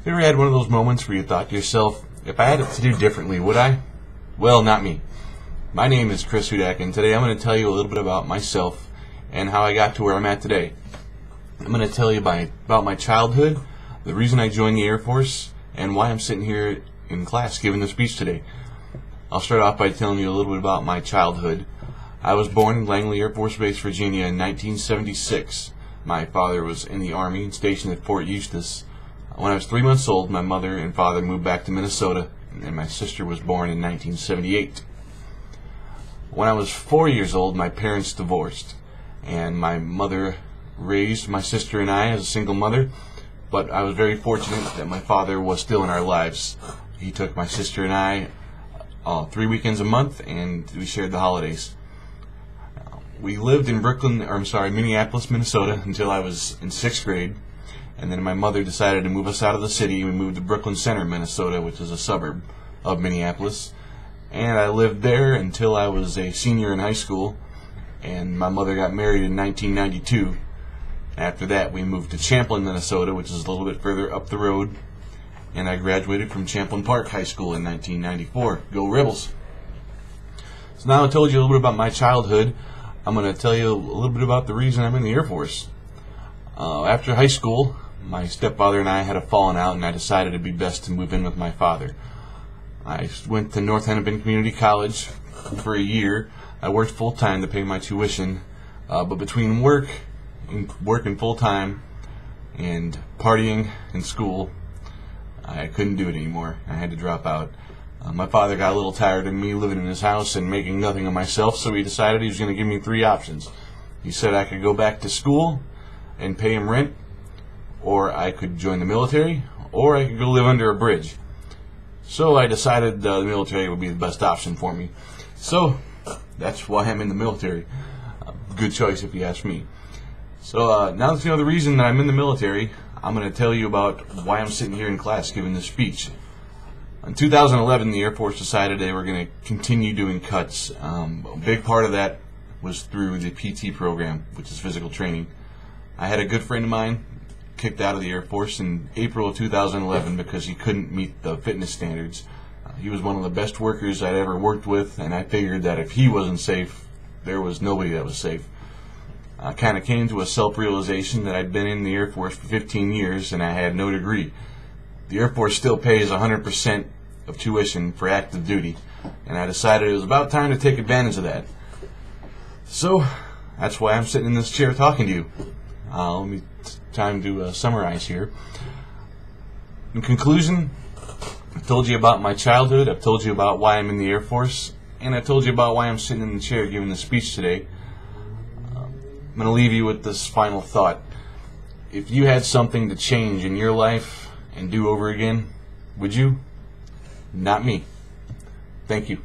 You ever had one of those moments where you thought to yourself, if I had it to do differently, would I? Well, not me. My name is Hudak, and today I'm going to tell you a little bit about myself and how I got to where I'm at today. I'm going to tell you about my childhood, the reason I joined the Air Force, and why I'm sitting here in class giving the speech today. I'll start off by telling you a little bit about my childhood. I was born in Langley Air Force Base, Virginia in 1976. My father was in the Army and stationed at Fort Eustis. When I was 3 months old, my mother and father moved back to Minnesota, and my sister was born in 1978. When I was 4 years old, my parents divorced, and my mother raised my sister and I as a single mother, but I was very fortunate that my father was still in our lives. He took my sister and I 3 weekends a month, and we shared the holidays. We lived in Minneapolis, Minnesota until I was in 6th grade. And then my mother decided to move us out of the city. We moved to Brooklyn Center, Minnesota, which is a suburb of Minneapolis. And I lived there until I was a senior in high school. And my mother got married in 1992. After that, we moved to Champlin, Minnesota, which is a little bit further up the road. And I graduated from Champlin Park High School in 1994. Go Rebels! So now I told you a little bit about my childhood. I'm going to tell you a little bit about the reason I'm in the Air Force. After high school, my stepfather and I had a falling out, and I decided it'd be best to move in with my father. I went to North Hennepin Community College for a year. I worked full-time to pay my tuition, but between working full-time and partying in school, I couldn't do it anymore. I had to drop out. My father got a little tired of me living in his house and making nothing of myself, so he decided he was going to give me 3 options. He said I could go back to school and pay him rent, or I could join the military, or I could go live under a bridge. So I decided the military would be the best option for me. So that's why I'm in the military. Good choice if you ask me. So now that you know the reason that I'm in the military, I'm going to tell you about why I'm sitting here in class giving this speech. In 2011, the Air Force decided they were going to continue doing cuts. A big part of that was through the PT program, which is physical training. I had a good friend of mine kicked out of the Air Force in April of 2011 because he couldn't meet the fitness standards. He was one of the best workers I'd ever worked with, and I figured that if he wasn't safe, there was nobody that was safe. I kind of came to a self-realization that I'd been in the Air Force for 15 years and I had no degree. The Air Force still pays 100% of tuition for active duty, and I decided it was about time to take advantage of that. So that's why I'm sitting in this chair talking to you. Time to summarize here. In conclusion, I've told you about my childhood, I've told you about why I'm in the Air Force, and I've told you about why I'm sitting in the chair giving the speech today. I'm going to leave you with this final thought. If you had something to change in your life and do over again, would you? Not me. Thank you.